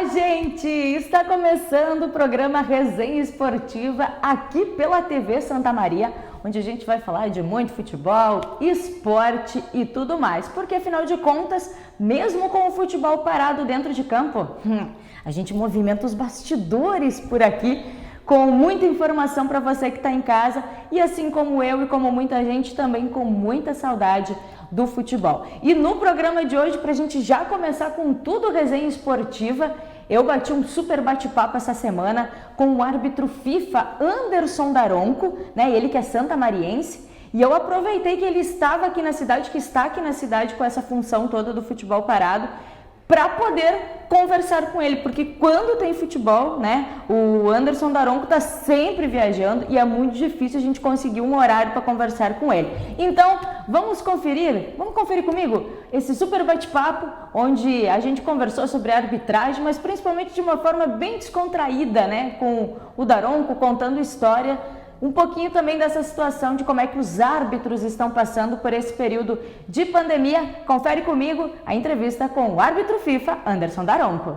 gente! Está começando o programa Resenha Esportiva aqui pela TV Santa Maria, onde a gente vai falar de muito futebol, esporte e tudo mais. Porque, afinal de contas, mesmo com o futebol parado dentro de campo, a gente movimenta os bastidores por aqui, com muita informação para você que está em casa e assim como eu e como muita gente também com muita saudade do futebol. E no programa de hoje, para a gente já começar com tudo resenha esportiva, eu bati um super bate-papo essa semana com o árbitro FIFA Anderson Daronco, né? Ele que é santamariense, e eu aproveitei que ele estava aqui na cidade, que está aqui na cidade com essa função toda do futebol parado, para poder conversar com ele, porque quando tem futebol, né, o Anderson Daronco está sempre viajando e é muito difícil a gente conseguir um horário para conversar com ele. Então, vamos conferir comigo esse super bate-papo, onde a gente conversou sobre a arbitragem, mas principalmente de uma forma bem descontraída, né, com o Daronco contando história, um pouquinho também dessa situação de como é que os árbitros estão passando por esse período de pandemia. Confere comigo a entrevista com o árbitro FIFA, Anderson Daronco.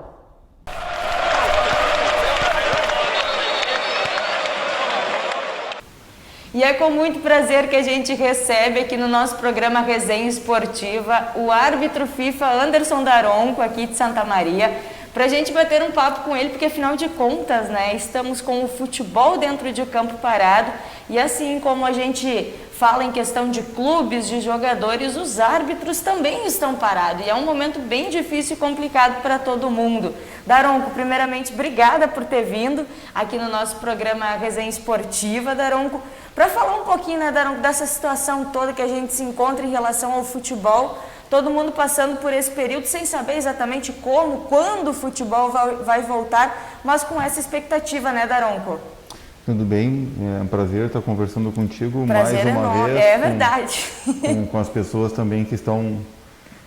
E é com muito prazer que a gente recebe aqui no nosso programa Resenha Esportiva o árbitro FIFA Anderson Daronco, aqui de Santa Maria, para a gente bater um papo com ele, porque afinal de contas, né, estamos com o futebol dentro de campo parado e assim como a gente fala em questão de clubes, de jogadores, os árbitros também estão parados e é um momento bem difícil e complicado para todo mundo. Daronco, primeiramente, obrigada por ter vindo aqui no nosso programa Resenha Esportiva, Daronco, para falar um pouquinho, né, Daronco, dessa situação toda que a gente se encontra em relação ao futebol. Todo mundo passando por esse período sem saber exatamente como, quando o futebol vai voltar, mas com essa expectativa, né, Daronco? Tudo bem, é um prazer estar conversando contigo prazer mais uma vez. É verdade. Com as pessoas também que estão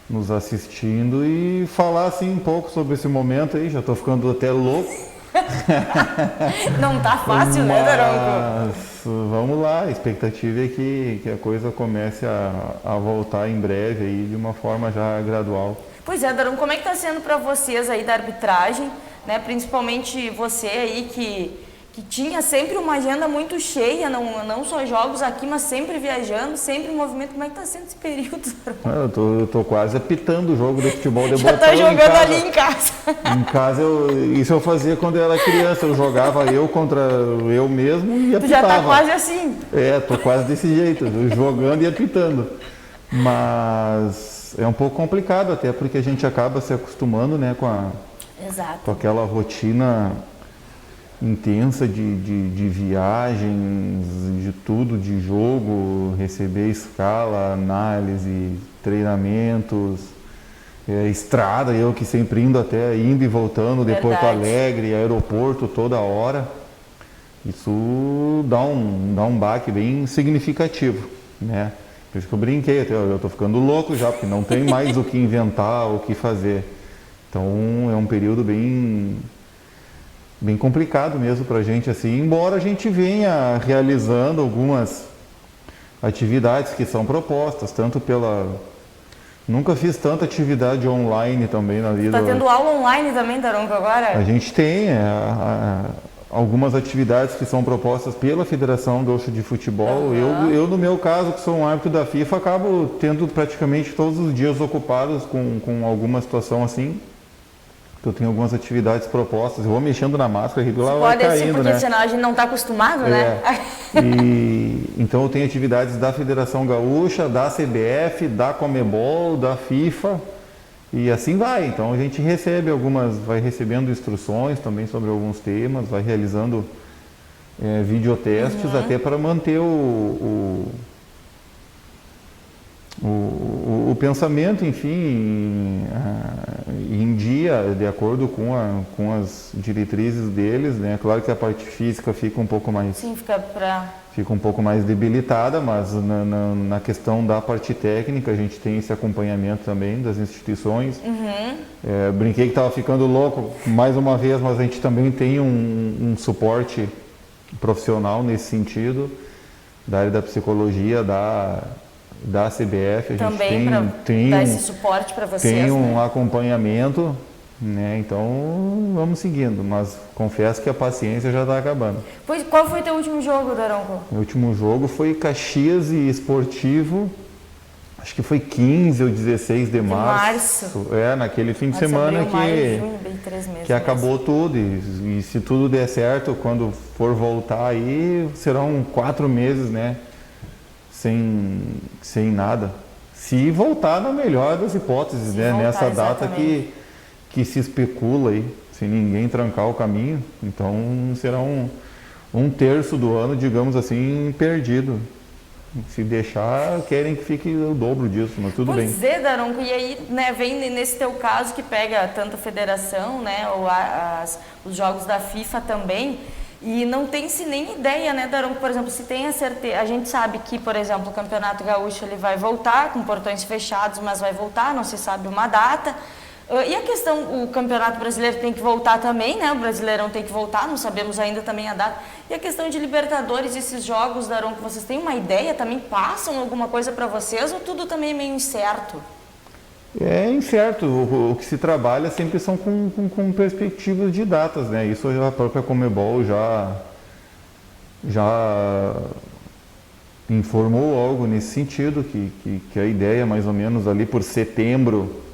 nos assistindo e falar assim um pouco sobre esse momento aí, já estou ficando até louco. Não tá fácil, né, Daronco? Vamos lá, a expectativa é que a coisa comece a voltar em breve aí de uma forma já gradual. Pois é, Daronco, como é que tá sendo para vocês aí da arbitragem, né? Principalmente você aí que tinha sempre uma agenda muito cheia, não só jogos aqui, mas sempre viajando, sempre em movimento. Como é que tá sendo esse período, Daronco? Eu tô quase apitando o jogo de futebol de já botão. tá jogando ali em casa. Em casa, isso eu fazia quando eu era criança. Eu jogava eu contra eu mesmo e apitava. Tu já tá quase assim. Tô quase desse jeito, jogando e apitando. Mas é um pouco complicado até, porque a gente acaba se acostumando, né, com aquela rotina intensa de viagens, de tudo, de jogo, receber escala, análise, treinamentos, estrada, eu que sempre indo e voltando de Porto Alegre, aeroporto toda hora. Isso dá um baque bem significativo, né? Por isso que eu brinquei, eu tô ficando louco já, porque não tem mais o que inventar, o que fazer. Então é um período bem complicado mesmo para a gente, assim, embora a gente venha realizando algumas atividades que são propostas, tanto nunca fiz tanta atividade online também na vida. Tá tendo aula online também, Daronco, agora? A gente tem algumas atividades que são propostas pela Federação Gaúcha de Futebol. Eu, no meu caso, que sou um árbitro da FIFA, acabo tendo praticamente todos os dias ocupados com alguma situação assim. Eu tenho algumas atividades propostas, eu vou mexendo na máscara, aqui lá vai caindo, porque né? senão a gente não está acostumado, né? Então eu tenho atividades da Federação Gaúcha, da CBF, da Conmebol, da FIFA e assim vai. Então a gente vai recebendo instruções também sobre alguns temas, vai realizando videotestes até para manter o pensamento, enfim, em dia, de acordo com as diretrizes deles, né? Claro que a parte física fica um pouco mais... Sim, fica um pouco mais debilitada, mas na questão da parte técnica a gente tem esse acompanhamento também das instituições. Brinquei que estava ficando louco mais uma vez, mas a gente também tem um suporte profissional nesse sentido, da área da psicologia, da CBF, a também gente tem dar esse suporte para vocês, tem um né? acompanhamento né? Então vamos seguindo, mas confesso que a paciência já está acabando. Pois, qual foi o teu último jogo, Daronco? O último jogo foi Caxias e Esportivo, acho que foi 15 ou 16 de março. Naquele fim de semana abril, maio, junho, bem 3 meses que acabou tudo. E se tudo der certo, quando for voltar aí, serão 4 meses, né? Sem nada. Se voltar na melhor das hipóteses, né? Nessa data que se especula aí, se ninguém trancar o caminho. Então será um terço do ano, digamos assim, perdido. Se deixar, querem que fique o dobro disso, mas tudo bem. Pois é, Daronco, e aí, né, vem nesse teu caso que pega tanto a federação, né, ou os jogos da FIFA também, e não tem-se nem ideia, né, Daronco, por exemplo, se tem a certeza, a gente sabe que, por exemplo, o Campeonato Gaúcho ele vai voltar, com portões fechados, mas vai voltar, não se sabe uma data. E a questão, o Campeonato Brasileiro tem que voltar também, né? O Brasileirão tem que voltar, não sabemos ainda também a data. E a questão de Libertadores, esses jogos, Daronco, vocês têm uma ideia? Também passam alguma coisa para vocês ou tudo também é meio incerto? É incerto. O que se trabalha sempre são com perspectivas de datas, né? Isso a própria Conmebol já informou algo nesse sentido, que a ideia mais ou menos ali por setembro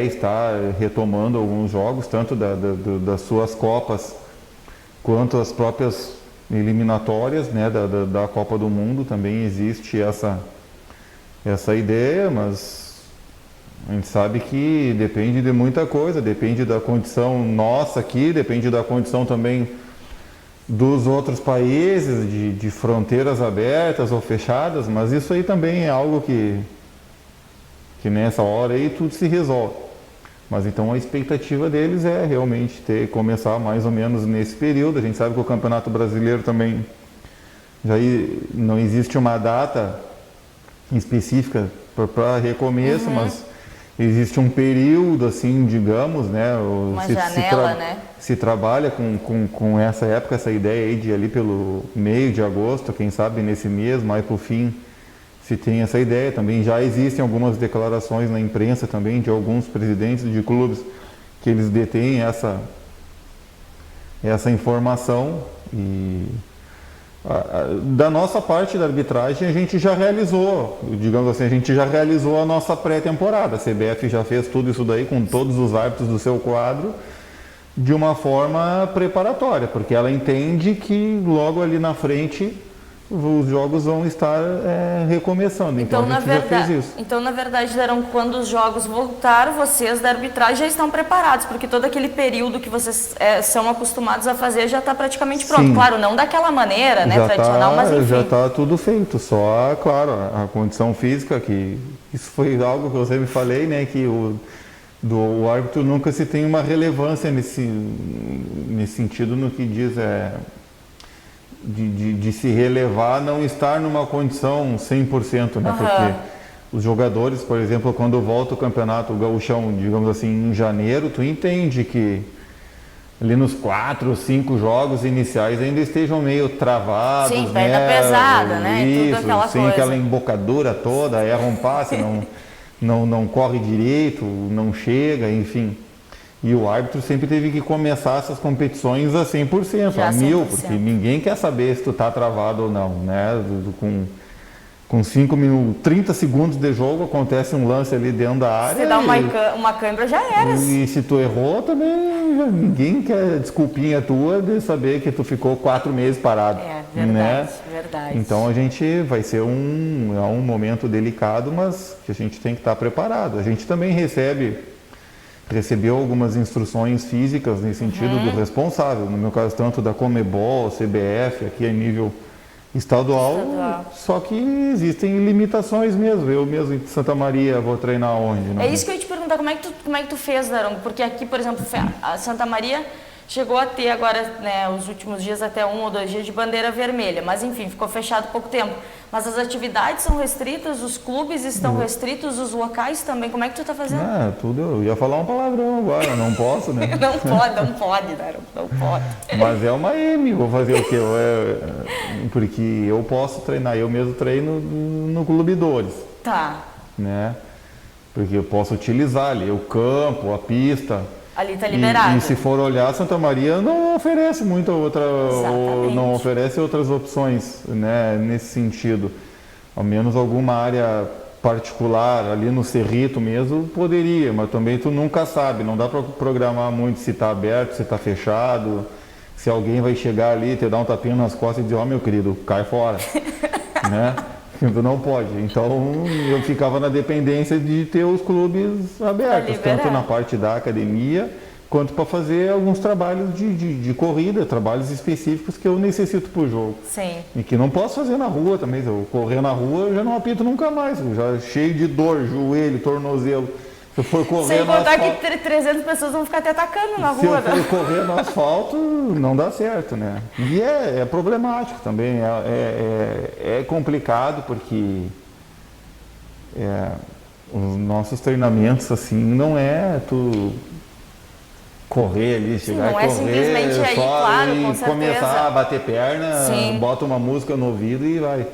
está retomando alguns jogos, tanto das suas Copas quanto as próprias eliminatórias, né, da Copa do Mundo. Também existe essa ideia, mas a gente sabe que depende de muita coisa, depende da condição nossa aqui, depende da condição também dos outros países, de fronteiras abertas ou fechadas, mas isso aí também é algo que nessa hora aí tudo se resolve. Mas então a expectativa deles é realmente começar mais ou menos nesse período. A gente sabe que o Campeonato Brasileiro também não existe uma data específica para recomeço, mas existe um período, assim, digamos, né? Uma janela, né? Se trabalha com essa época, essa ideia aí de ali pelo meio de agosto, quem sabe nesse mês, mais para o fim, se tem essa ideia. Também já existem algumas declarações na imprensa também de alguns presidentes de clubes que eles detêm essa informação. E da nossa parte da arbitragem a gente já realizou, digamos assim, a gente já realizou a nossa pré-temporada. A CBF já fez tudo isso daí com todos os árbitros do seu quadro de uma forma preparatória, porque ela entende que logo ali na frente os jogos vão estar recomeçando. Então a gente já fez isso. Então, na verdade, quando os jogos voltaram, vocês da arbitragem já estão preparados, porque todo aquele período que vocês são acostumados a fazer já está praticamente pronto. Sim. Claro, não daquela maneira, né, tradicional, mas enfim. Já está tudo feito, só, claro, a condição física, que isso foi algo que eu sempre falei, né, que o árbitro nunca se tem uma relevância nesse sentido, no que diz de se relevar, não estar numa condição 100%, né? Porque os jogadores, por exemplo, quando volta o Campeonato Gaúchão, digamos assim, em janeiro, tu entende que ali nos 4 ou 5 jogos iniciais ainda estejam meio travados, sim, perna pesada, né? Isso, tudo aquela sem coisa. Aquela embocadura toda, erra um passe, não corre direito, não chega, enfim. E o árbitro sempre teve que começar essas competições a 100%, a 1000%, porque ninguém quer saber se tu tá travado ou não, né? Com 5 minutos, 30 segundos de jogo, acontece um lance ali dentro da área. Se dá uma câimbra, já era. E se tu errou, também ninguém quer desculpinha tua de saber que tu ficou 4 meses parado. Verdade, né? Verdade. Então a gente vai ser um momento delicado, mas que a gente tem que estar preparado. A gente também recebeu algumas instruções físicas nesse sentido do responsável, no meu caso tanto da Conmebol, CBF, aqui a nível estadual, só que existem limitações mesmo. Eu mesmo em Santa Maria vou treinar onde? É isso que eu ia te perguntar, como é que tu fez, Daronco? Porque aqui, por exemplo, a Santa Maria chegou a ter agora, né, os últimos dias até 1 ou 2 dias de bandeira vermelha, mas enfim, ficou fechado pouco tempo. Mas as atividades são restritas, os clubes estão restritos, os locais também. Como é que tu tá fazendo? Tudo. Eu ia falar um palavrão agora, não posso, né? não pode, Daronco, não pode. Mas é uma M, vou fazer o quê? Porque eu posso treinar, eu mesmo treino no Clube Dores. Tá. Né? Porque eu posso utilizar ali o campo, a pista. Ali tá liberado. E se for olhar, Santa Maria não oferece muita outra, não oferece outras opções, né, nesse sentido. Ao menos alguma área particular, ali no Cerrito mesmo, poderia, mas também tu nunca sabe, não dá para programar muito se está aberto, se está fechado, se alguém vai chegar ali, te dar um tapinha nas costas e dizer, ó, meu querido, cai fora, né? Tu não pode. Então eu ficava na dependência de ter os clubes abertos, tanto na parte da academia, quanto para fazer alguns trabalhos de corrida, trabalhos específicos que eu necessito para o jogo. Sim. E que não posso fazer na rua também. Se eu correr na rua, eu já não apito nunca mais. Eu já cheio de dor, joelho, tornozelo. Se eu for correr sem contar que 300 pessoas vão ficar até atacando na rua. Se eu for correr no asfalto, não dá certo, né? E é problemático também. É complicado porque os nossos treinamentos, assim, não é tu correr ali, chegar e correr, simplesmente aí, claro, e começar a bater perna, bota uma música no ouvido e vai.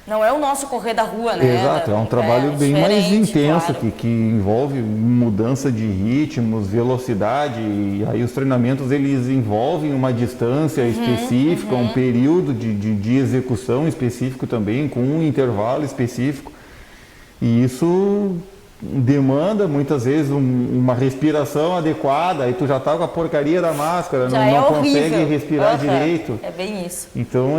Não é o nosso correr da rua, né? Exato, é um trabalho bem mais intenso, claro, que envolve mudança de ritmos, velocidade, e aí os treinamentos eles envolvem uma distância específica, um período de execução específico também, com um intervalo específico, e isso demanda muitas vezes uma respiração adequada, aí tu já tá com a porcaria da máscara, não consegue respirar direito. É bem isso. Então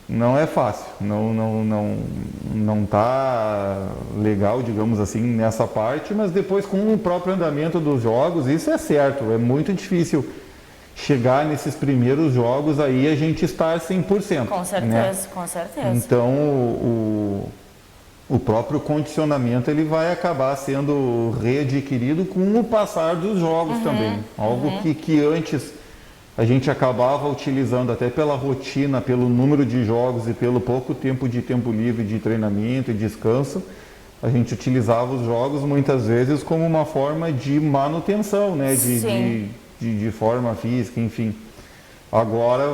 não é fácil, não tá legal, digamos assim, nessa parte, mas depois com o próprio andamento dos jogos, isso é certo, é muito difícil chegar nesses primeiros jogos aí a gente estar 100%. Com certeza, né? Com certeza. Então o próprio condicionamento ele vai acabar sendo readquirido com o passar dos jogos também, algo que antes a gente acabava utilizando até pela rotina, pelo número de jogos e pelo pouco tempo de tempo livre de treinamento e descanso, a gente utilizava os jogos muitas vezes como uma forma de manutenção, né? De forma física, enfim. Agora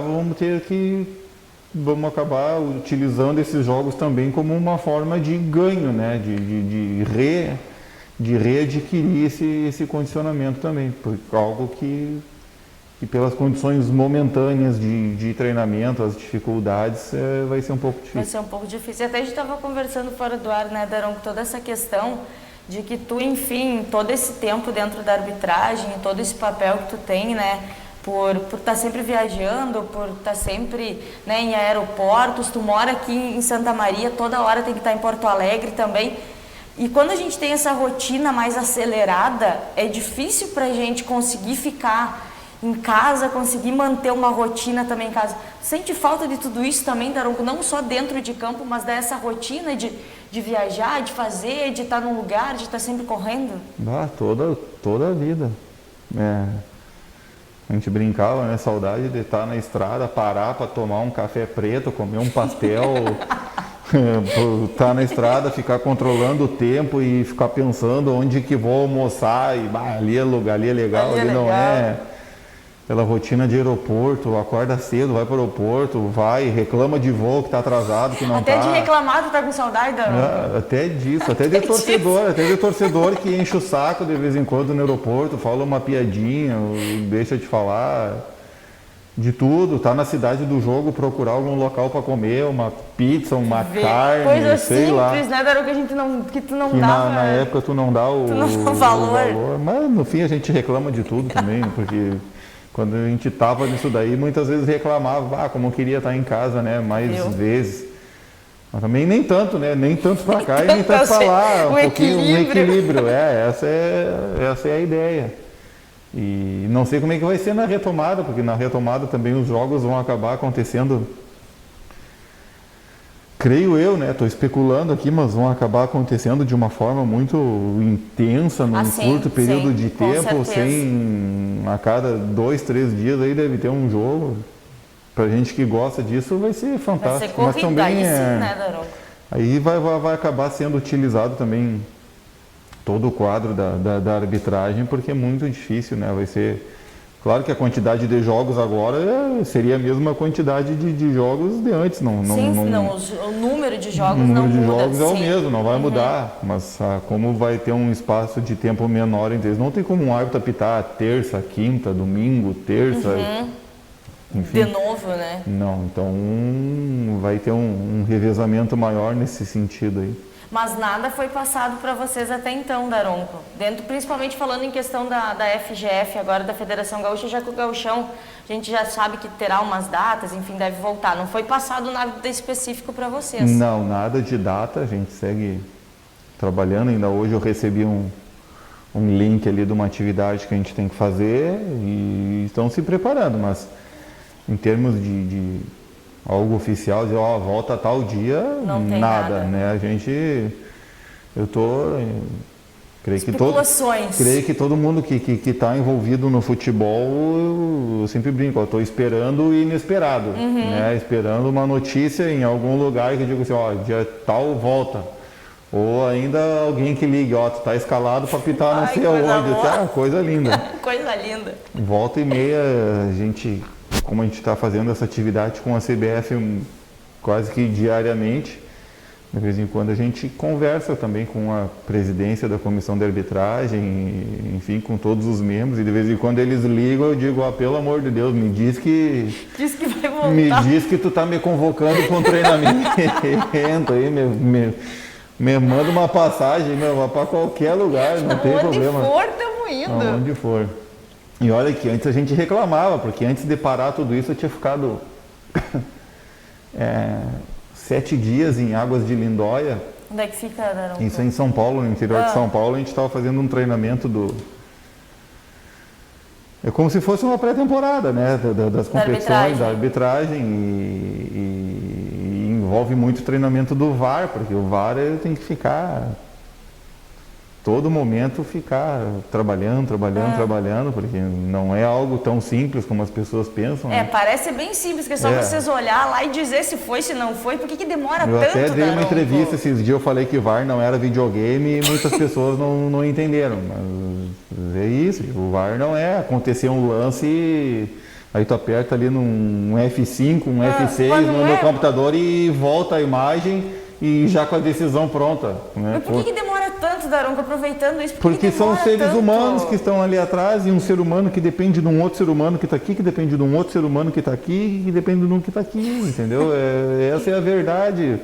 vamos acabar utilizando esses jogos também como uma forma de ganho, né? De readquirir esse condicionamento também, por algo que pelas condições momentâneas de treinamento, as dificuldades, vai ser um pouco difícil. Vai ser um pouco difícil. Até a gente estava conversando fora do ar, né, Daron, com toda essa questão de que tu, enfim, todo esse tempo dentro da arbitragem, todo esse papel que tu tem, né, por estar sempre viajando, por estar sempre, né, em aeroportos, tu mora aqui em Santa Maria, toda hora tem que estar em Porto Alegre também. E quando a gente tem essa rotina mais acelerada, é difícil para a gente conseguir ficar em casa, conseguir manter uma rotina também em casa. Sente falta de tudo isso também, Daronco? Não só dentro de campo, mas dessa rotina de viajar, de fazer, de estar num lugar, de estar sempre correndo? Toda a vida. A gente brincava, né? Saudade de estar na estrada, parar para tomar um café preto, comer um pastel, estar na estrada, ficar controlando o tempo e ficar pensando onde que vou almoçar, e ali é lugar, ali é legal, ali não é. Pela rotina de aeroporto, acorda cedo, vai para o aeroporto, vai, reclama de voo que está atrasado, que não está. Até de reclamar, tu tá com saudade, Daron? Até disso, até de torcedor que enche o saco de vez em quando no aeroporto, fala uma piadinha, deixa de falar de tudo, tá na cidade do jogo, procurar algum local para comer, uma pizza, uma carne, coisa sei simples, lá. Né, Daron, que tu não dava. Na época tu não dá o valor. Mas no fim a gente reclama de tudo também, porque quando a gente estava nisso daí, muitas vezes reclamava, como eu queria estar em casa, né, mais vezes. Mas também nem tanto, né, nem tanto para cá e nem tanto para lá, um equilíbrio. Essa é a ideia. E não sei como é que vai ser na retomada, porque na retomada também os jogos vão acabar acontecendo, creio eu, né, estou especulando aqui, mas vão acabar acontecendo de uma forma muito intensa, num curto período de tempo, a cada 2, 3 dias aí deve ter um jogo. Pra gente que gosta disso vai ser fantástico. Vai ser corrida, mas também né, Daron? Aí vai acabar sendo utilizado também todo o quadro da arbitragem, porque é muito difícil, né? Vai ser Claro que a quantidade de jogos agora seria a mesma quantidade de jogos de antes. O número de jogos não muda. O número de jogos é o mesmo, não vai mudar. Mas como vai ter um espaço de tempo menor entre eles, não tem como um árbitro apitar terça, quinta, domingo, terça. Enfim. De novo, né? Não, então vai ter um revezamento maior nesse sentido aí. Mas nada foi passado para vocês até então, Daronco. Principalmente falando em questão da FGF, agora da Federação Gaúcha, já que o Gauchão, a gente já sabe que terá umas datas, enfim, deve voltar. Não foi passado nada específico para vocês? Não, nada de data, a gente segue trabalhando. Ainda hoje eu recebi um link ali de uma atividade que a gente tem que fazer e estão se preparando, mas em termos de algo oficial, dizer, volta tal dia, não tem nada, né? Creio que todo mundo que está envolvido no futebol, eu sempre brinco, eu estou esperando o inesperado, né? Esperando uma notícia em algum lugar que eu digo assim, dia tal volta. Ou ainda alguém que ligue, tu tá escalado para pitar não sei aonde. Coisa linda. Coisa linda. Volta e meia, como a gente está fazendo essa atividade com a CBF quase que diariamente, de vez em quando a gente conversa também com a presidência da comissão de arbitragem, enfim, com todos os membros, e de vez em quando eles ligam, eu digo, pelo amor de Deus, me diz que vai voltar. Me diz que tu tá me convocando para um treinamento aí, me manda uma passagem, para qualquer lugar, não tem problema. Onde for, estamos indo. Onde for. E olha que antes a gente reclamava, porque antes de parar tudo isso eu tinha ficado 7 dias em Águas de Lindóia. Onde é que fica, Daronco? Isso é em São Paulo, no interior de São Paulo. A gente estava fazendo um treinamento É como se fosse uma pré-temporada, né? Das competições, da arbitragem e envolve muito treinamento do VAR, porque o VAR ele tem que ficar todo momento trabalhando, porque não é algo tão simples como as pessoas pensam. Né? Parece bem simples, que é só vocês olhar lá e dizer se foi, se não foi, por que demora tanto? Eu até dei uma entrevista esses dias, eu falei que o VAR não era videogame e muitas pessoas não entenderam, mas é isso, o VAR não é, aconteceu um lance, aí tu aperta ali num F5, um F6 no computador e volta a imagem e já com a decisão pronta. Né? Mas por que demora tanto, Daronco, aproveitando isso? Porque são seres humanos que estão ali atrás e um ser humano que depende de um outro ser humano que está aqui, que depende de um outro ser humano que está aqui, que depende de um que está aqui, entendeu? Essa é a verdade.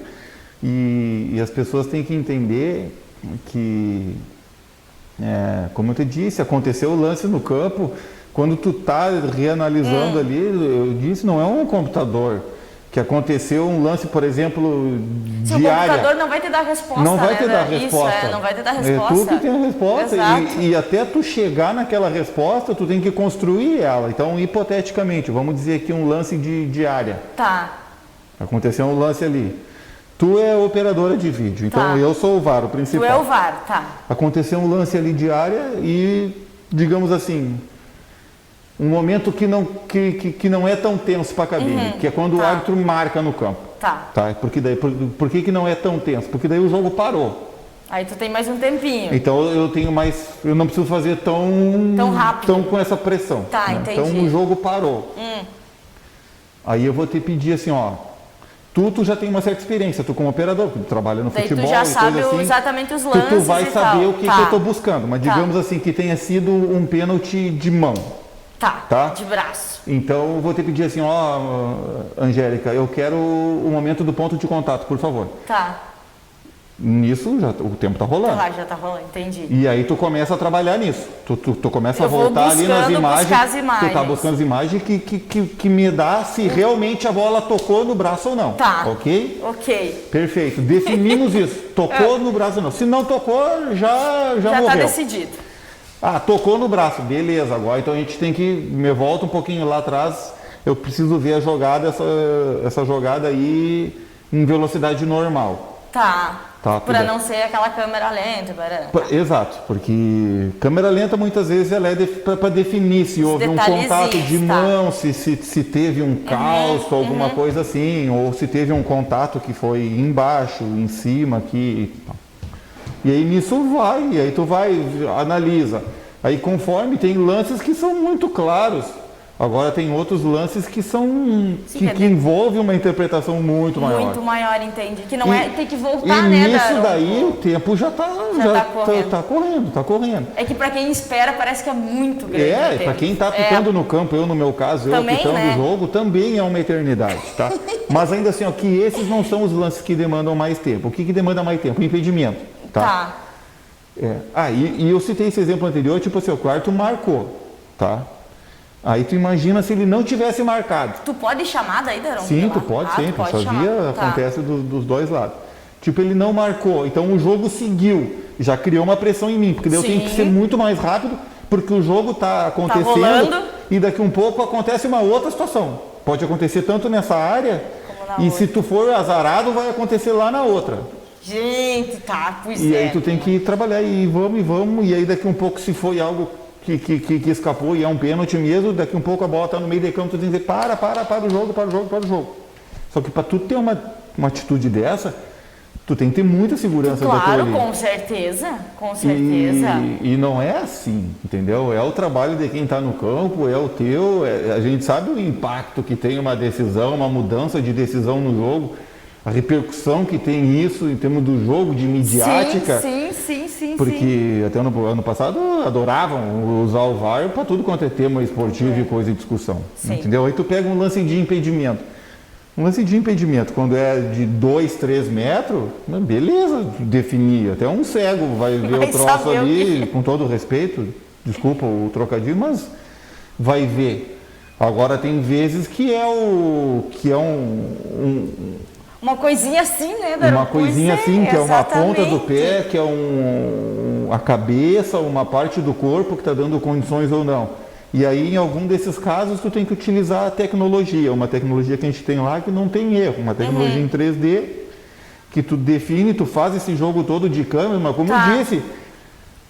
E as pessoas têm que entender que, como eu te disse, aconteceu o lance no campo, quando tu está reanalisando ali, eu disse, não é um computador. Que aconteceu um lance, por exemplo, de área. O computador não vai te dar resposta, não vai te dar resposta. Isso, não vai te dar resposta. Tu que tem a resposta. E até tu chegar naquela resposta, tu tem que construir ela. Então, hipoteticamente, vamos dizer aqui um lance de área. Tá. Aconteceu um lance ali. Tu é operadora de vídeo, então eu sou o VAR, o principal. Tu é o VAR, tá. Aconteceu um lance ali de área e, digamos assim, um momento que não é tão tenso para a cabine, que é quando o árbitro marca no campo. Tá. Porque daí, por que não é tão tenso? Porque daí o jogo parou. Aí tu tem mais um tempinho. Então eu não preciso fazer tão rápido, tão com essa pressão. Tá, né? entendi. Então o jogo parou. Aí eu vou te pedir assim, tu já tem uma certa experiência, tu como operador, tu trabalha no futebol tu já e sabe coisa assim, exatamente os lances tu vai saber o que eu estou buscando, mas digamos assim, que tenha sido um pênalti de mão. Tá, de braço. Então eu vou te pedir assim, Angélica, eu quero o momento do ponto de contato, por favor. Tá. Nisso, o tempo tá rolando. Já tá rolando, entendi. E aí tu começa a trabalhar nisso. Tu começa a voltar ali nas imagens. Buscar as imagens. Tu tá buscando as imagens que me dá se realmente a bola tocou no braço ou não. Tá. Ok? Ok. Perfeito. Definimos isso. Tocou no braço ou não. Se não tocou, já morreu. Tá decidido. Tocou no braço, beleza, agora então a gente tem que, me volta um pouquinho lá atrás, eu preciso ver a jogada, essa jogada aí em velocidade normal. Tá, para não ser aquela câmera lenta. Exato, porque câmera lenta muitas vezes ela é para definir se houve um contato de mão, se teve um calço, alguma coisa assim, ou se teve um contato que foi embaixo, em cima, aqui. E aí nisso e aí tu vai, analisa. Aí conforme tem lances que são muito claros. Agora tem outros lances que são que envolvem uma interpretação muito maior. Muito maior, entendi. Que não é tem que voltar, né? Nisso daí o tempo já tá correndo. É que para quem espera parece que é muito grande. Para quem está apitando no campo, eu no meu caso, eu apitando o jogo, também é uma eternidade, tá? Mas ainda assim, ó, que esses não são os lances que demandam mais tempo. O que demanda mais tempo? O impedimento, tá? E eu citei esse exemplo anterior, tipo assim, o quarto marcou, tá? Aí tu imagina se ele não tivesse marcado. Tu pode chamar daí, Daron? Sim, tu pode sempre. Só acontece dos dois lados. Tipo, ele não marcou, então o jogo seguiu. Já criou uma pressão em mim, porque daí eu tenho que ser muito mais rápido, porque o jogo está acontecendo e daqui um pouco acontece uma outra situação. Pode acontecer tanto nessa área e se tu for azarado, vai acontecer lá na outra. Gente, pois E aí tu tem que trabalhar e vamos, e aí daqui um pouco se foi algo que escapou e é um pênalti mesmo, daqui um pouco a bola está no meio de campo, tu tem que dizer, para o jogo. Só que para tu ter uma atitude dessa, tu tem que ter muita segurança daquilo ali. Claro, com certeza. E não é assim, entendeu? É o trabalho de quem está no campo, é o teu, a gente sabe o impacto que tem uma decisão, uma mudança de decisão no jogo, a repercussão que tem isso em termos do jogo, de midiática. Sim. Porque até no ano passado adoravam usar o VAR para tudo quanto é tema esportivo e coisa de discussão. Entendeu? Aí tu pega um lance de impedimento. Quando é de 2, 3 metros, beleza, definir. Até um cego vai ver o troço ali, com todo respeito, desculpa o trocadilho, mas vai ver. Agora tem vezes que é uma coisinha assim, né, Daron? Uma coisinha assim, que é uma ponta do pé, que é a cabeça, uma parte do corpo que está dando condições ou não. E aí, em algum desses casos, tu tem que utilizar a tecnologia, uma tecnologia que a gente tem lá que não tem erro, uma tecnologia em 3D, que tu define, tu faz esse jogo todo de câmera, mas como eu disse,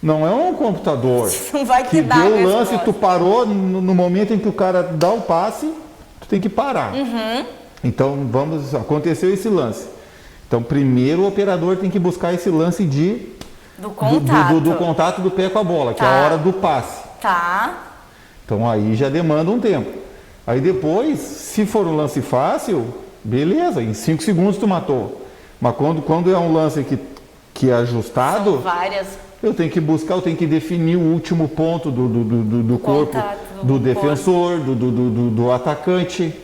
não é um computador não vai que deu o lance, tu parou no momento em que o cara dá o passe, tu tem que parar. Então, aconteceu esse lance. Então, primeiro o operador tem que buscar esse lance do contato do pé com a bola, que é a hora do passe. Então, aí já demanda um tempo. Aí depois, se for um lance fácil, beleza, em 5 segundos tu matou. Mas quando é um lance que é ajustado, são várias. Eu tenho que definir o último ponto do corpo, do defensor, do atacante.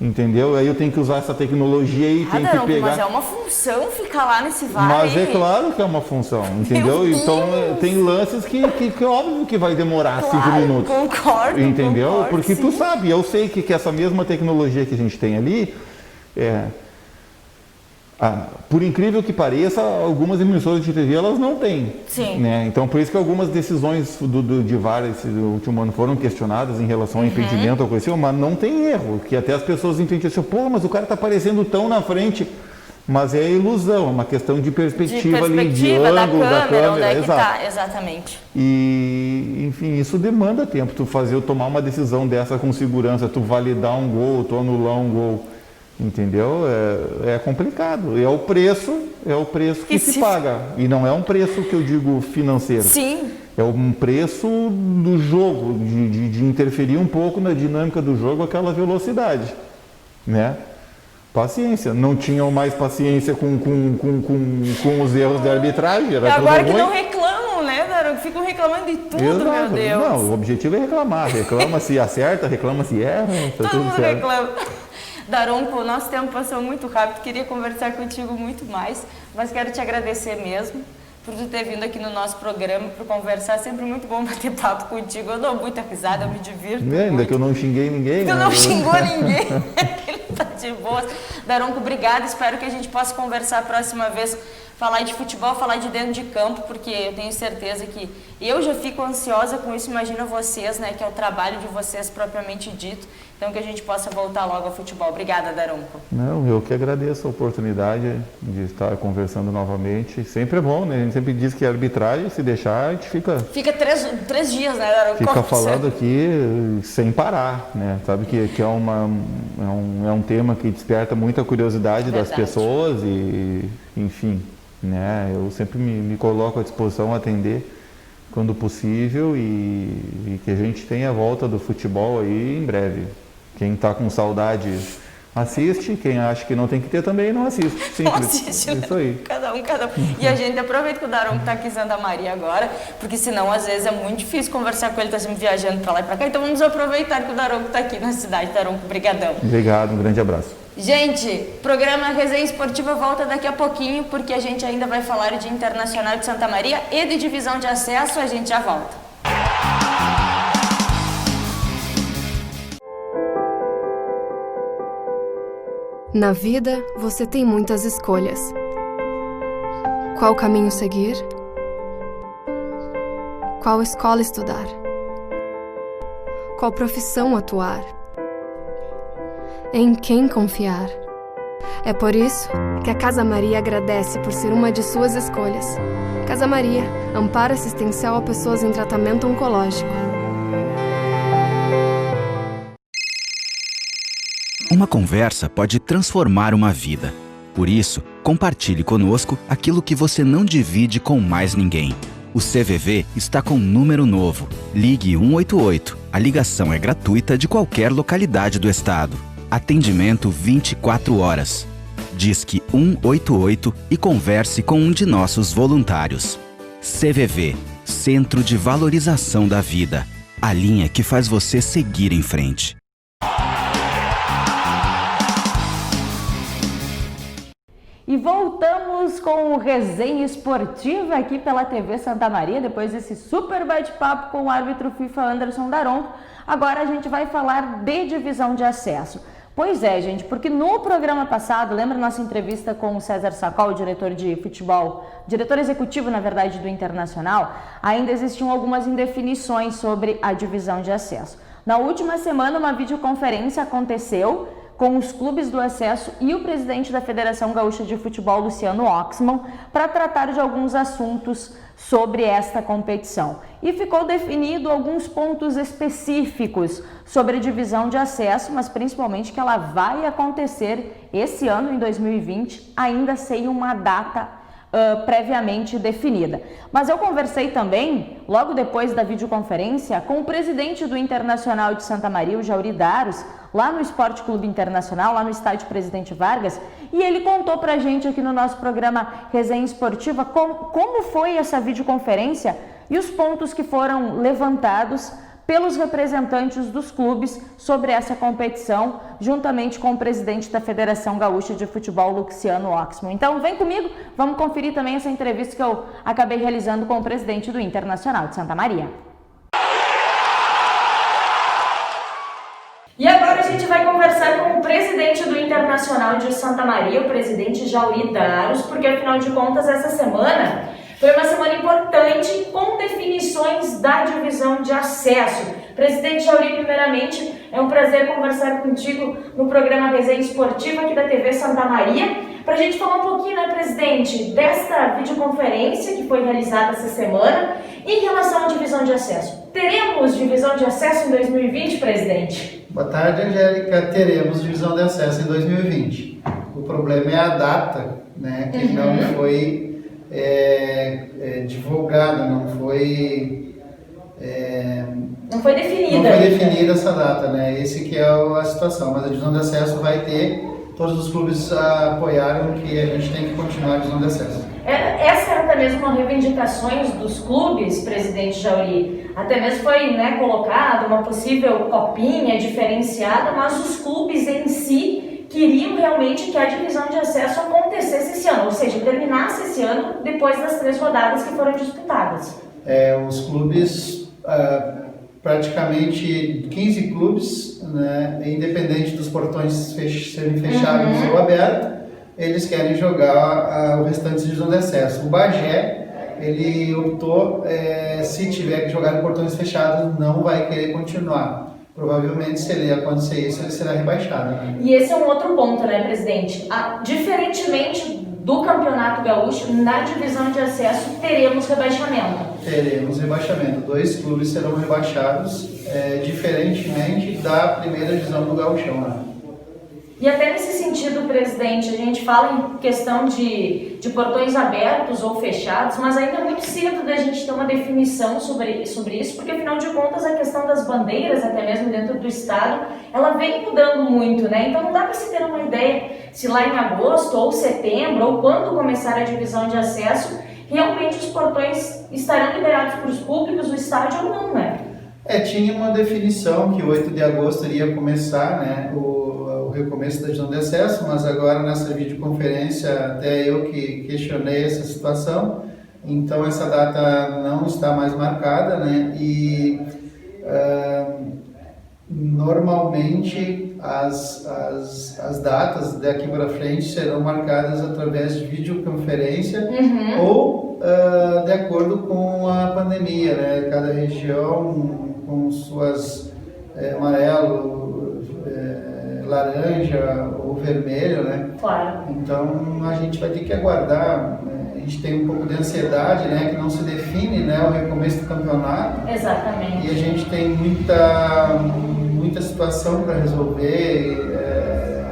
Entendeu? Aí eu tenho que usar essa tecnologia e tenho que pegar. Mas é uma função ficar lá nesse VAR. Mas é claro que é uma função, entendeu? Então tem lances que óbvio que vai demorar 5 minutos. Concordo. Entendeu? Porque tu sabe, eu sei que essa mesma tecnologia que a gente tem ali, por incrível que pareça, algumas emissoras de TV elas não têm. Né? Então por isso que algumas decisões de VAR esse último ano foram questionadas em relação ao impedimento ou coisa assim, mas não tem erro, que até as pessoas entendem assim, mas o cara está aparecendo tão na frente, mas é ilusão, é uma questão de perspectiva ali, de ângulo da câmera, exatamente. E enfim, isso demanda tempo, tu tomar uma decisão dessa com segurança, tu validar um gol, tu anular um gol. Entendeu? É complicado. É o preço que se paga. E não é um preço que eu digo financeiro. É um preço do jogo, de interferir um pouco na dinâmica do jogo, aquela velocidade. Né? Paciência. Não tinham mais paciência com os erros de arbitragem. Era agora que não reclamam, né, Daron? Ficam reclamando de tudo, meu Deus. Não, o objetivo é reclamar. Reclama se acerta, reclama se erra. Tá Todo mundo certo. reclama. Daronco, o nosso tempo passou muito rápido, queria conversar contigo muito mais, mas quero te agradecer mesmo por tu ter vindo aqui no nosso programa, por conversar, sempre muito bom bater papo contigo, eu dou muita risada, eu me divirto muito. Ainda que eu não xinguei ninguém. Tu não xingou ninguém, ele tá de boa. Daronco, obrigada, espero que a gente possa conversar a próxima vez, falar de futebol, falar de dentro de campo, porque eu tenho certeza que eu já fico ansiosa com isso, imagina vocês, né, que é o trabalho de vocês propriamente dito, então que a gente possa voltar logo ao futebol. Obrigada, Daronco. Não, eu que agradeço a oportunidade de estar conversando novamente. Sempre é bom, né? A gente sempre diz que a arbitragem, se deixar, a gente fica... Fica três dias, né, Daronco? Fica falando aqui sem parar, né? Sabe que é um tema que desperta muita curiosidade das pessoas e, enfim, né? Eu sempre me coloco à disposição a atender quando possível e que a gente tenha a volta do futebol aí em breve. Quem está com saudade assiste, quem acha que não tem que ter também não assiste. Simples. Não assiste, né? Isso aí. Cada um. E a gente aproveita que o Daronco está aqui em Santa Maria agora, porque senão às vezes é muito difícil conversar com ele, está sempre viajando para lá e para cá. Então vamos aproveitar que o Daronco está aqui na cidade. Daronco, brigadão. Obrigado, um grande abraço. Gente, programa Resenha Esportiva volta daqui a pouquinho, porque a gente ainda vai falar de Internacional de Santa Maria e de divisão de acesso. A gente já volta. Na vida, você tem muitas escolhas. Qual caminho seguir? Qual escola estudar? Qual profissão atuar? Em quem confiar? É por isso que a Casa Maria agradece por ser uma de suas escolhas. Casa Maria, amparo assistencial a pessoas em tratamento oncológico. Uma conversa pode transformar uma vida. Por isso, compartilhe conosco aquilo que você não divide com mais ninguém. O CVV está com um número novo. Ligue 188. A ligação é gratuita de qualquer localidade do estado. Atendimento 24 horas. Disque 188 e converse com um de nossos voluntários. CVV, Centro de Valorização da Vida. A linha que faz você seguir em frente. E voltamos com o Resenha Esportiva aqui pela TV Santa Maria, depois desse super bate-papo com o árbitro FIFA Anderson Daronco. Agora a gente vai falar de divisão de acesso. Pois é, gente, porque no programa passado, lembra nossa entrevista com o César Sacol, diretor de futebol, diretor executivo, na verdade, do Internacional, ainda existiam algumas indefinições sobre a divisão de acesso. Na última semana, uma videoconferência aconteceu com os clubes do acesso e o presidente da Federação Gaúcha de Futebol, Luciano Oxman, para tratar de alguns assuntos sobre esta competição. E ficou definido alguns pontos específicos sobre a divisão de acesso, mas principalmente que ela vai acontecer esse ano, em 2020, ainda sem uma data previamente definida. Mas eu conversei também, logo depois da videoconferência, com o presidente do Internacional de Santa Maria, o Jauri Daros, lá no Esporte Clube Internacional, lá no estádio Presidente Vargas, e ele contou pra gente aqui no nosso programa Resenha Esportiva como foi essa videoconferência e os pontos que foram levantados pelos representantes dos clubes sobre essa competição, juntamente com o presidente da Federação Gaúcha de Futebol, Luciano Oxman. Então, vem comigo, vamos conferir também essa entrevista que eu acabei realizando com o presidente do Internacional de Santa Maria. E agora a gente vai conversar com o presidente do Internacional de Santa Maria, o presidente Jauri Daros, porque afinal de contas essa semana foi uma semana importante com definições da divisão de acesso. Presidente Jauri, primeiramente, é um prazer conversar contigo no programa Resenha Esportiva aqui da TV Santa Maria, para a gente falar um pouquinho, né, presidente, desta videoconferência que foi realizada essa semana em relação à divisão de acesso. Teremos divisão de acesso em 2020, presidente? Boa tarde, Angélica. Teremos divisão de acesso em 2020. O problema é a data, né, que não foi divulgada, não foi definida. Não foi definida essa data, né? Esse que é a situação. Mas a divisão de acesso vai ter. Todos os clubes apoiaram que a gente tem que continuar a divisão de acesso. Essa era até mesmo uma reivindicações dos clubes, presidente Jauri. Até mesmo foi, né, colocada uma possível copinha diferenciada, mas os clubes em si queriam realmente que a divisão de acesso acontecesse esse ano, ou seja, terminasse esse ano depois das 3 rodadas que foram disputadas. Os clubes, praticamente 15 clubes, né, independente dos portões serem fechados ou abertos, eles querem jogar o restante de divisão de acesso. O Bagé, ele optou, se tiver que jogar em portões fechados, não vai querer continuar. Provavelmente, se ele acontecer isso, ele será rebaixado. Né? E esse é um outro ponto, né, presidente? Diferentemente do Campeonato Gaúcho, na divisão de acesso, teremos rebaixamento. Teremos rebaixamento. 2 clubes serão rebaixados, diferentemente da primeira divisão do Gauchão. Né? E até nesse sentido, presidente, a gente fala em questão de portões abertos ou fechados, mas ainda é muito cedo da gente ter uma definição sobre isso, porque afinal de contas a questão das bandeiras, até mesmo dentro do estado, ela vem mudando muito, né? Então não dá para se ter uma ideia se lá em agosto ou setembro, ou quando começar a divisão de acesso, realmente os portões estarão liberados para os públicos do estádio ou não, né? Tinha uma definição que 8 de agosto iria começar, né, o recomeço da divisão de acesso, mas agora nessa videoconferência até eu que questionei essa situação, então essa data não está mais marcada, né, e normalmente as datas daqui para frente serão marcadas através de videoconferência ou de acordo com a pandemia, né, cada região com suas amarelo, laranja ou vermelho, né? Claro. Então a gente vai ter que aguardar. A gente tem um pouco de ansiedade, né? Que não se define, né? O recomeço do campeonato. Exatamente. E a gente tem muita situação para resolver.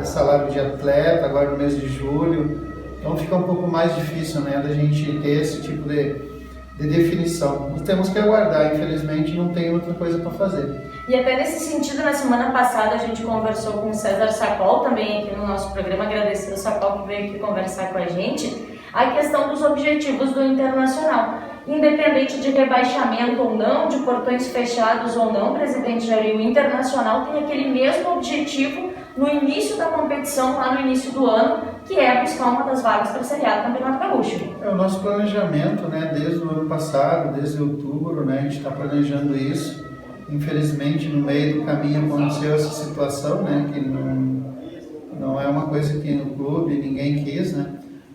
Salário de atleta agora no mês de julho. Então fica um pouco mais difícil, né? Da gente ter esse tipo de definição. Nós temos que aguardar, infelizmente não tem outra coisa para fazer. E até nesse sentido, na semana passada a gente conversou com o César Sacol também aqui no nosso programa, agradecer o Sacol que veio aqui conversar com a gente, a questão dos objetivos do Internacional. Independente de rebaixamento ou não, de portões fechados ou não, presidente Jauri, o Internacional tem aquele mesmo objetivo no início da competição, lá no início do ano, que é buscar uma das vagas para a Série A do Campeonato Gaúcho. O nosso planejamento, né, desde o ano passado, desde outubro, né, a gente está planejando isso. Infelizmente, no meio do caminho aconteceu essa situação, né, que não é uma coisa que no clube ninguém quis, né,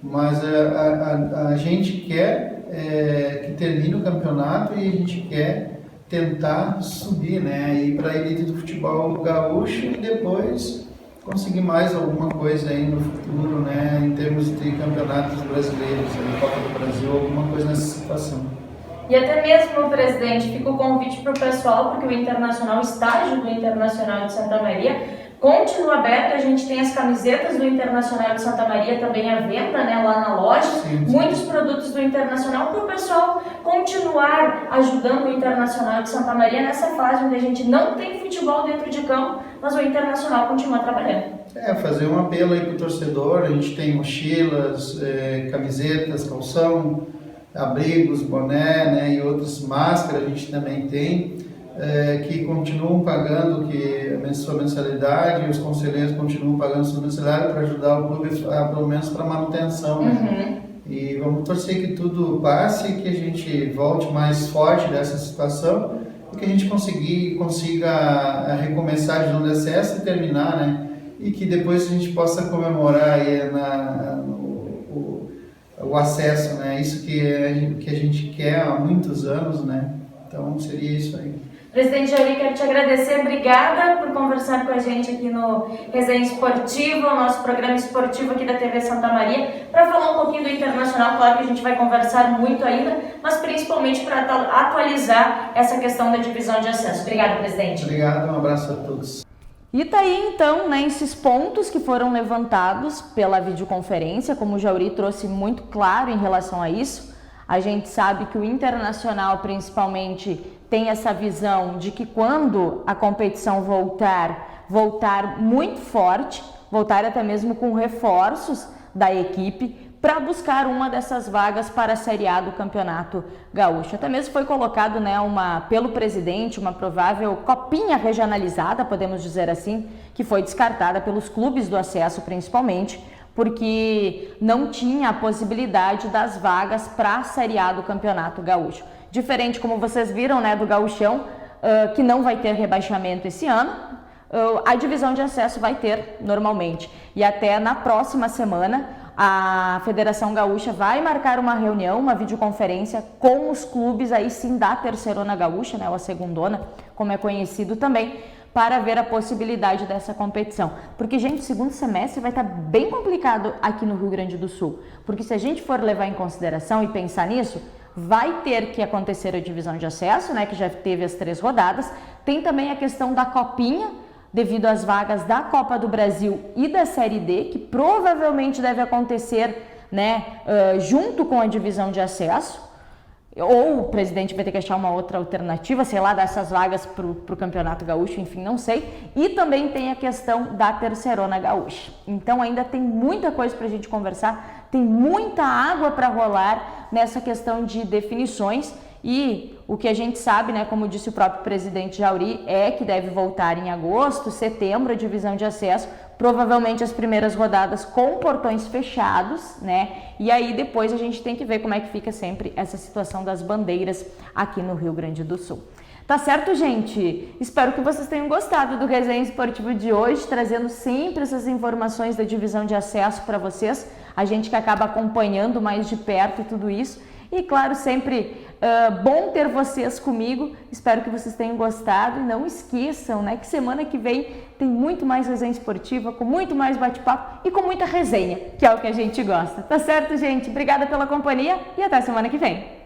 mas a gente quer que termine o campeonato e a gente quer tentar subir, né, ir para a elite do futebol gaúcho e depois conseguir mais alguma coisa aí no futuro, né, em termos de campeonatos brasileiros, Copa do Brasil, alguma coisa nessa situação. E até mesmo, presidente, fica o convite para o pessoal, porque o Internacional, o estágio do Internacional de Santa Maria, continua aberto. A gente tem as camisetas do Internacional de Santa Maria também à venda, né, lá na loja. Sim. Muitos produtos do Internacional para o pessoal continuar ajudando o Internacional de Santa Maria nessa fase onde a gente não tem futebol dentro de campo, mas o Internacional continua trabalhando. Fazer um apelo aí para o torcedor. A gente tem mochilas, camisetas, calção, abrigos, boné, né, e outras máscaras a gente também tem, que continuam pagando a sua mensalidade, os conselheiros continuam pagando sua mensalidade para ajudar o clube, pelo menos para manutenção. Né? E vamos torcer que tudo passe, que a gente volte mais forte dessa situação, e que a gente consiga recomeçar de onde acesso e terminar, né? E que depois a gente possa comemorar aí o acesso, né? Isso que a gente quer há muitos anos, né? Então seria isso aí. Presidente Jauri, quero te agradecer, obrigada por conversar com a gente aqui no Resenha Esportiva, o nosso programa esportivo aqui da TV Santa Maria, para falar um pouquinho do Internacional. Claro que a gente vai conversar muito ainda, mas principalmente para atualizar essa questão da divisão de acesso. Obrigada, presidente. Obrigado, um abraço a todos. E tá aí então, né, esses pontos que foram levantados pela videoconferência, como o Jauri trouxe muito claro em relação a isso. A gente sabe que o Internacional, principalmente, tem essa visão de que quando a competição voltar muito forte, voltar até mesmo com reforços da equipe, para buscar uma dessas vagas para a Série A do Campeonato Gaúcho. Até mesmo foi colocado, né, pelo presidente, uma provável copinha regionalizada, podemos dizer assim, que foi descartada pelos clubes do acesso principalmente, porque não tinha a possibilidade das vagas para a Série A do Campeonato Gaúcho. Diferente, como vocês viram, né, do Gaúchão, que não vai ter rebaixamento esse ano, a divisão de acesso vai ter normalmente. E até na próxima semana, a Federação Gaúcha vai marcar uma reunião, uma videoconferência com os clubes, aí sim da Terceirona Gaúcha, né, ou a Segundona, como é conhecido também, para ver a possibilidade dessa competição. Porque, gente, o segundo semestre vai estar bem complicado aqui no Rio Grande do Sul. Porque se a gente for levar em consideração e pensar nisso, vai ter que acontecer a divisão de acesso, né, que já teve as 3 rodadas. Tem também a questão da copinha devido às vagas da Copa do Brasil e da Série D, que provavelmente deve acontecer, né, junto com a divisão de acesso, ou o presidente vai ter que achar uma outra alternativa, sei lá, dar essas vagas para o Campeonato Gaúcho, enfim, não sei. E também tem a questão da Terceirona Gaúcha. Então ainda tem muita coisa para a gente conversar, tem muita água para rolar nessa questão de definições. E o que a gente sabe, né, como disse o próprio presidente Jauri, é que deve voltar em agosto, setembro, a divisão de acesso, provavelmente as primeiras rodadas com portões fechados, né? E aí depois a gente tem que ver como é que fica sempre essa situação das bandeiras aqui no Rio Grande do Sul. Tá certo, gente? Espero que vocês tenham gostado do Resenha Esportivo de hoje, trazendo sempre essas informações da divisão de acesso para vocês, a gente que acaba acompanhando mais de perto tudo isso. E claro, sempre bom ter vocês comigo, espero que vocês tenham gostado e não esqueçam, né, que semana que vem tem muito mais resenha esportiva, com muito mais bate-papo e com muita resenha, que é o que a gente gosta. Tá certo, gente? Obrigada pela companhia e até semana que vem.